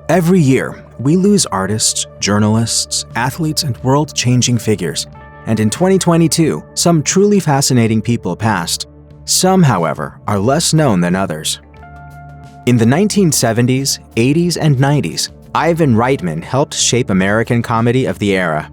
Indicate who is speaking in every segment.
Speaker 1: Every year, we lose artists, journalists, athletes, and world-changing figures. And in 2022, some truly fascinating people passed. Some, however, are less known than others. In the 1970s, 80s, and 90s, Ivan Reitman helped shape American comedy of the era.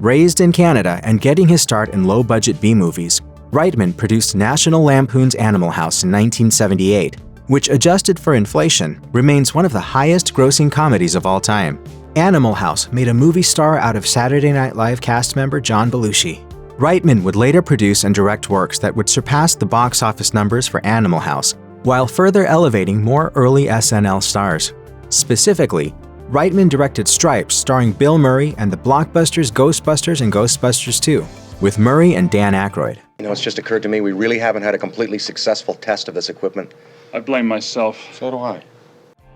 Speaker 1: Raised in Canada and getting his start in low-budget B-movies, Reitman produced National Lampoon's Animal House in 1978, which, adjusted for inflation, remains one of the highest-grossing comedies of all time. Animal House made a movie star out of Saturday Night Live cast member John Belushi. Reitman would later produce and direct works that would surpass the box office numbers for Animal House, while further elevating more early SNL stars. Specifically, Reitman directed Stripes starring Bill Murray and the blockbusters Ghostbusters and Ghostbusters 2, with Murray and Dan Aykroyd.
Speaker 2: You know, it's just occurred to me we really haven't had a completely successful test of this equipment.
Speaker 3: I blame myself.
Speaker 2: So do I.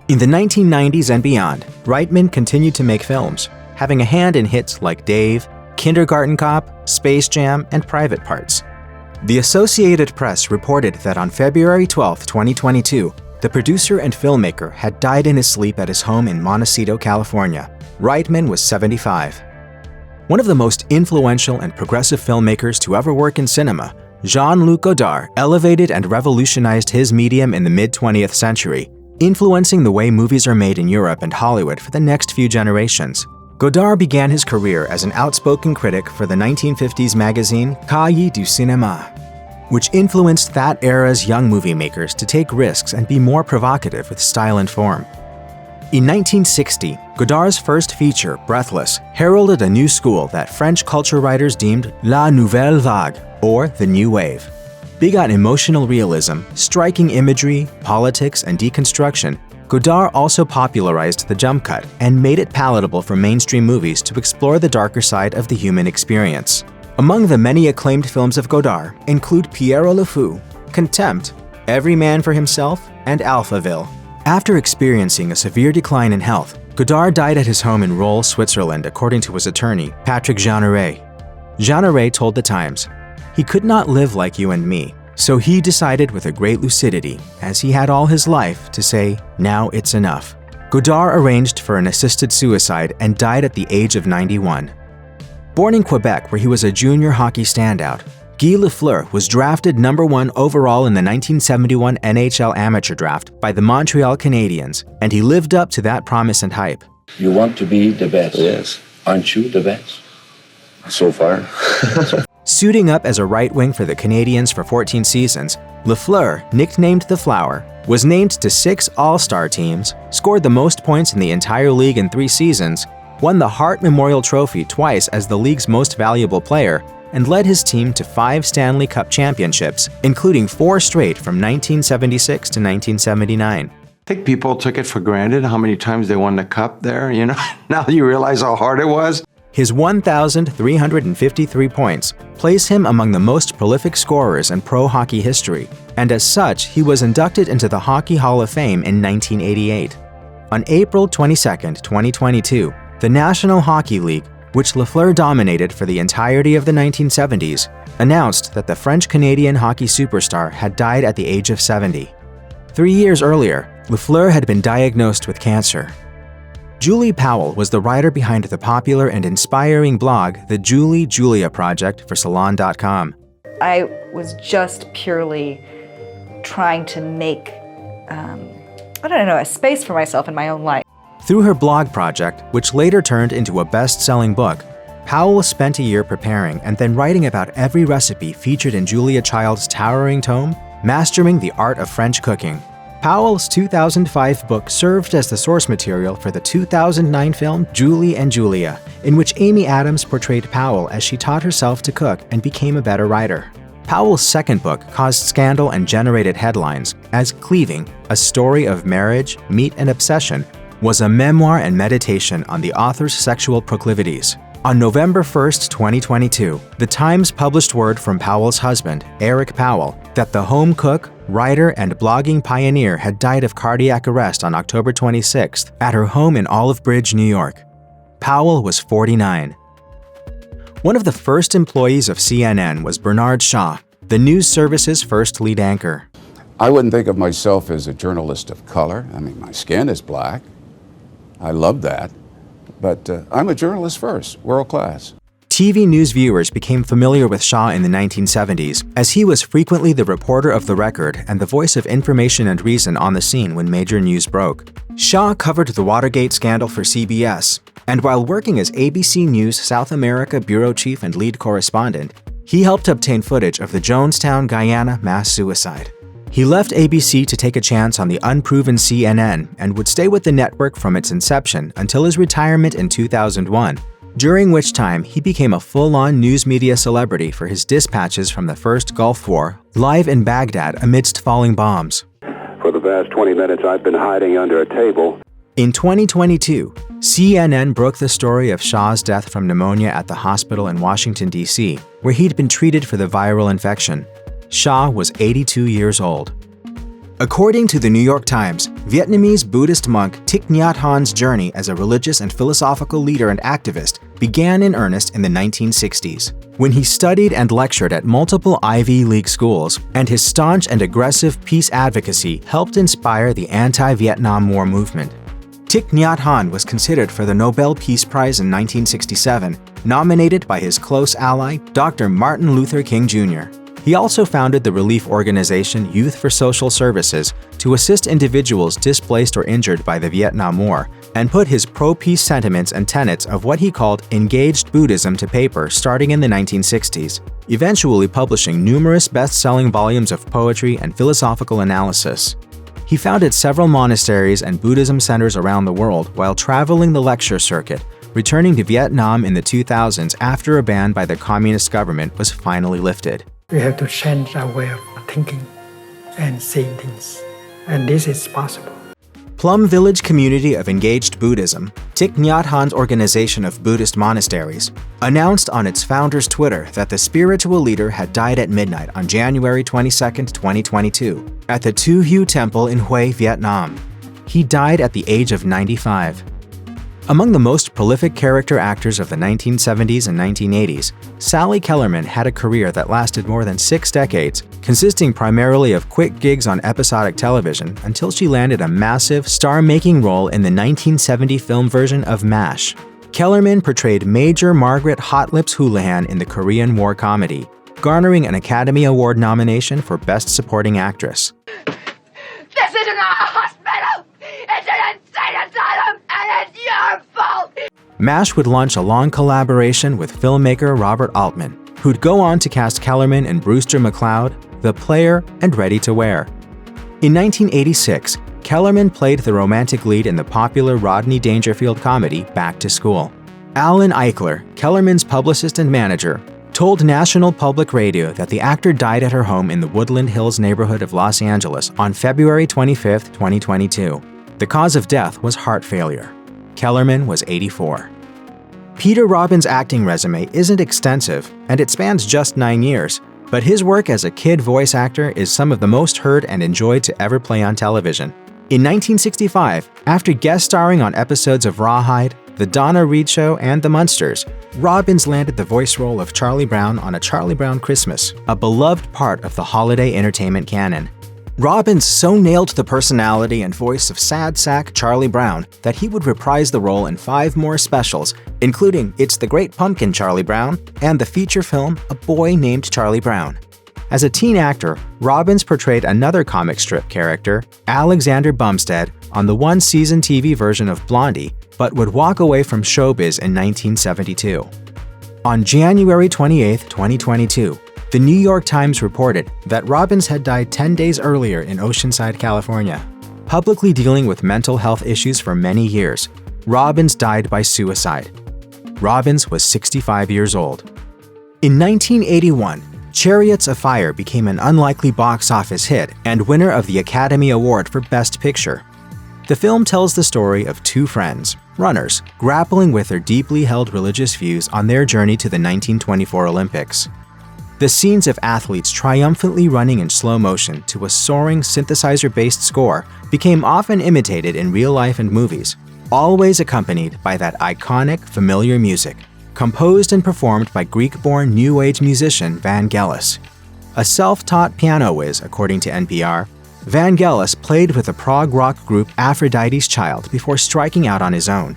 Speaker 1: In the 1990s and beyond, Reitman continued to make films, having a hand in hits like Dave, Kindergarten Cop, Space Jam, and Private Parts. The Associated Press reported that on February 12, 2022, the producer and filmmaker had died in his sleep at his home in Montecito, California. Reitman was 75. One of the most influential and progressive filmmakers to ever work in cinema, Jean-Luc Godard elevated and revolutionized his medium in the mid-20th century, influencing the way movies are made in Europe and Hollywood for the next few generations. Godard began his career as an outspoken critic for the 1950s magazine Cahiers du Cinéma, which influenced that era's young movie makers to take risks and be more provocative with style and form. In 1960, Godard's first feature, Breathless, heralded a new school that French culture writers deemed La Nouvelle Vague, or the New Wave. Big on emotional realism, striking imagery, politics, and deconstruction, Godard also popularized the jump cut and made it palatable for mainstream movies to explore the darker side of the human experience. Among the many acclaimed films of Godard include Pierrot le Fou, Contempt, Every Man for Himself, and Alphaville. After experiencing a severe decline in health, Godard died at his home in Rolle, Switzerland, according to his attorney, Patrick Jeanneret. Jeanneret told The Times, "He could not live like you and me, so he decided with a great lucidity, as he had all his life, to say, 'Now it's enough.'" Godard arranged for an assisted suicide and died at the age of 91. Born in Quebec, where he was a junior hockey standout, Guy Lafleur was drafted number 1 overall in the 1971 NHL amateur draft by the Montreal Canadiens, and he lived up to that promise and hype.
Speaker 4: You want to be the best.
Speaker 2: Yes.
Speaker 4: Aren't you the best?
Speaker 2: So far.
Speaker 1: Suiting up as a right wing for the Canadiens for 14 seasons, Lafleur, nicknamed the Flower, was named to 6 All-Star teams, scored the most points in the entire league in 3 seasons, won the Hart Memorial Trophy twice as the league's most valuable player, and led his team to 5 Stanley Cup championships, including 4 straight from 1976 to 1979.
Speaker 5: I think people took it for granted how many times they won the cup there, you know? Now you realize how hard it was.
Speaker 1: His 1,353 points place him among the most prolific scorers in pro hockey history, and as such, he was inducted into the Hockey Hall of Fame in 1988. On April 22, 2022, the National Hockey League, which Lafleur dominated for the entirety of the 1970s, announced that the French-Canadian hockey superstar had died at the age of 70. 3 years earlier, Lafleur had been diagnosed with cancer. Julie Powell was the writer behind the popular and inspiring blog The Julie Julia Project for Salon.com.
Speaker 6: I was just purely trying to make, a space for myself in my own life.
Speaker 1: Through her blog project, which later turned into a best-selling book, Powell spent a year preparing and then writing about every recipe featured in Julia Child's towering tome, Mastering the Art of French Cooking. Powell's 2005 book served as the source material for the 2009 film Julie and Julia, in which Amy Adams portrayed Powell as she taught herself to cook and became a better writer. Powell's second book caused scandal and generated headlines, as Cleaving, a story of marriage, meat, and obsession, was a memoir and meditation on the author's sexual proclivities. On November 1, 2022, The Times published word from Powell's husband, Eric Powell, that the home cook, writer, and blogging pioneer had died of cardiac arrest on October 26th at her home in Olive Bridge, New York. Powell was 49. One of the first employees of CNN was Bernard Shaw, the news service's first lead anchor.
Speaker 7: I wouldn't think of myself as a journalist of color. I mean, my skin is black.
Speaker 3: I love that. But I'm a journalist first, world class.
Speaker 1: TV news viewers became familiar with Shaw in the 1970s, as he was frequently the reporter of the record and the voice of information and reason on the scene when major news broke. Shaw covered the Watergate scandal for CBS, and while working as ABC News South America bureau chief and lead correspondent, he helped obtain footage of the Jonestown, Guyana mass suicide. He left ABC to take a chance on the unproven CNN and would stay with the network from its inception until his retirement in 2001, during which time he became a full-on news media celebrity for his dispatches from the First Gulf War, live in Baghdad amidst falling bombs.
Speaker 7: For the past 20 minutes, I've been hiding under a table.
Speaker 1: In 2022, CNN broke the story of Shaw's death from pneumonia at the hospital in Washington, D.C., where he'd been treated for the viral infection. Shaw was 82 years old. According to the New York Times, Vietnamese Buddhist monk Thich Nhat Hanh's journey as a religious and philosophical leader and activist began in earnest in the 1960s, when he studied and lectured at multiple Ivy League schools, and his staunch and aggressive peace advocacy helped inspire the anti-Vietnam War movement. Thich Nhat Hanh was considered for the Nobel Peace Prize in 1967, nominated by his close ally, Dr. Martin Luther King Jr. He also founded the relief organization Youth for Social Services to assist individuals displaced or injured by the Vietnam War, and put his pro-peace sentiments and tenets of what he called engaged Buddhism to paper starting in the 1960s, eventually publishing numerous best-selling volumes of poetry and philosophical analysis. He founded several monasteries and Buddhism centers around the world while traveling the lecture circuit, returning to Vietnam in the 2000s after a ban by the communist government was finally lifted.
Speaker 8: We have to change our way of thinking and seeing things, and this is possible.
Speaker 1: Plum Village Community of Engaged Buddhism, Thich Nhat Hanh's organization of Buddhist monasteries, announced on its founder's Twitter that the spiritual leader had died at midnight on January 22, 2022, at the Tu Hieu Temple in Hue, Vietnam. He died at the age of 95. Among the most prolific character actors of the 1970s and 1980s, Sally Kellerman had a career that lasted more than 6 decades, consisting primarily of quick gigs on episodic television until she landed a massive, star-making role in the 1970 film version of MASH. Kellerman portrayed Major Margaret Hot Lips Houlihan in the Korean War comedy, garnering an Academy Award nomination for Best Supporting Actress.
Speaker 9: This isn't a hospital! It's an insane asylum, and it's your fault!
Speaker 1: MASH would launch a long collaboration with filmmaker Robert Altman, who'd go on to cast Kellerman in Brewster McCloud, The Player, and Ready to Wear. In 1986, Kellerman played the romantic lead in the popular Rodney Dangerfield comedy Back to School. Alan Eichler, Kellerman's publicist and manager, told National Public Radio that the actor died at her home in the Woodland Hills neighborhood of Los Angeles on February 25, 2022. The cause of death was heart failure. Kellerman was 84. Peter Robbins' acting resume isn't extensive, and it spans just 9 years, but his work as a kid voice actor is some of the most heard and enjoyed to ever play on television. In 1965, after guest starring on episodes of Rawhide, The Donna Reed Show, and The Munsters, Robbins landed the voice role of Charlie Brown on A Charlie Brown Christmas, a beloved part of the holiday entertainment canon. Robbins so nailed the personality and voice of sad sack Charlie Brown that he would reprise the role in 5 more specials, including It's the Great Pumpkin Charlie Brown and the feature film A Boy Named Charlie Brown. As a teen actor, Robbins portrayed another comic strip character, Alexander Bumstead, on the one-season TV version of Blondie, but would walk away from showbiz in 1972. On January 28, 2022, the New York Times reported that Robbins had died 10 days earlier in Oceanside, California. Publicly dealing with mental health issues for many years, Robbins died by suicide. Robbins was 65 years old. In 1981, Chariots of Fire became an unlikely box office hit and winner of the Academy Award for Best Picture. The film tells the story of 2 friends, runners, grappling with their deeply held religious views on their journey to the 1924 Olympics. The scenes of athletes triumphantly running in slow motion to a soaring synthesizer-based score became often imitated in real life and movies, always accompanied by that iconic, familiar music, composed and performed by Greek-born New Age musician Vangelis. A self-taught piano whiz, according to NPR, Vangelis played with the prog rock group Aphrodite's Child before striking out on his own.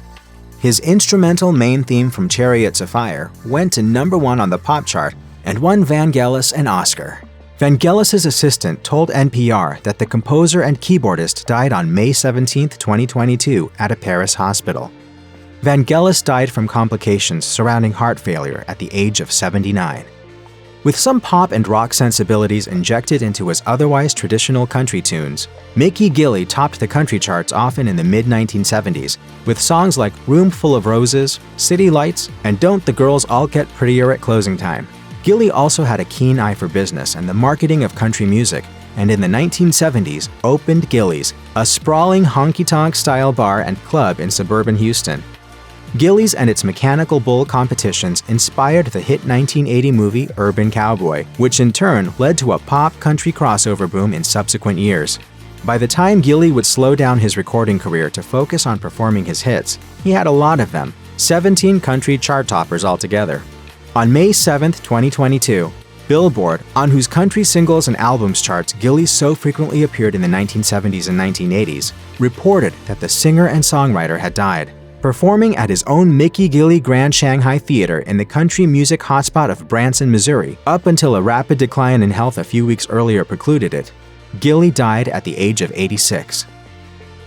Speaker 1: His instrumental main theme from Chariots of Fire went to #1 on the pop chart and won Vangelis an Oscar. Vangelis' assistant told NPR that the composer and keyboardist died on May 17, 2022 at a Paris hospital. Vangelis died from complications surrounding heart failure at the age of 79. With some pop and rock sensibilities injected into his otherwise traditional country tunes, Mickey Gilley topped the country charts often in the mid-1970s with songs like Room Full of Roses, City Lights, and Don't the Girls All Get Prettier at Closing Time. Gilley also had a keen eye for business and the marketing of country music, and in the 1970s opened Gilley's, a sprawling honky-tonk style bar and club in suburban Houston. Gilley's and its Mechanical Bull competitions inspired the hit 1980 movie Urban Cowboy, which in turn led to a pop-country crossover boom in subsequent years. By the time Gilley would slow down his recording career to focus on performing his hits, he had a lot of them, 17 country chart toppers altogether. On May 7, 2022, Billboard, on whose country singles and albums charts Gilley so frequently appeared in the 1970s and 1980s, reported that the singer and songwriter had died. Performing at his own Mickey Gilley Grand Shanghai Theater in the country music hotspot of Branson, Missouri, up until a rapid decline in health a few weeks earlier precluded it, Gilley died at the age of 86.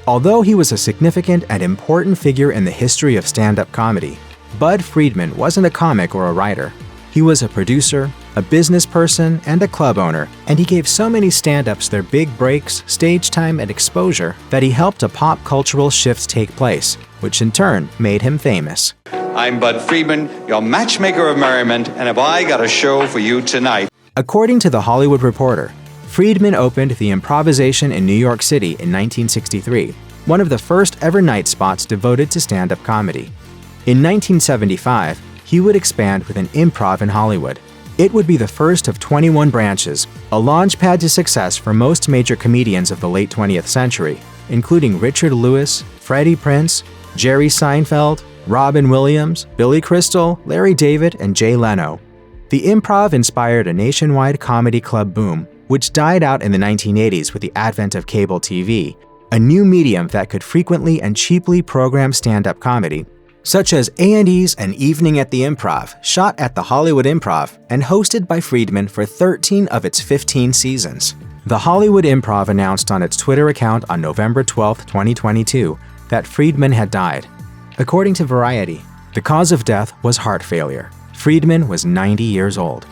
Speaker 1: Although he was a significant and important figure in the history of stand-up comedy, Bud Friedman wasn't a comic or a writer. He was a producer, a business person, and a club owner, and he gave so many stand-ups their big breaks, stage time, and exposure that he helped a pop cultural shift take place, which in turn made him famous.
Speaker 10: I'm Bud Friedman, your matchmaker of merriment, and have I got a show for you tonight.
Speaker 1: According to The Hollywood Reporter, Friedman opened the Improvisation in New York City in 1963, one of the first ever night spots devoted to stand-up comedy. In 1975, he would expand with an improv in Hollywood. It would be the first of 21 branches, a launchpad to success for most major comedians of the late 20th century, including Richard Lewis, Freddie Prinze, Jerry Seinfeld, Robin Williams, Billy Crystal, Larry David, and Jay Leno. The improv inspired a nationwide comedy club boom, which died out in the 1980s with the advent of cable TV, a new medium that could frequently and cheaply program stand-up comedy, such as A&E's An Evening at the Improv, shot at the Hollywood Improv and hosted by Friedman for 13 of its 15 seasons. The Hollywood Improv announced on its Twitter account on November 12, 2022, that Friedman had died. According to Variety, the cause of death was heart failure. Friedman was 90 years old.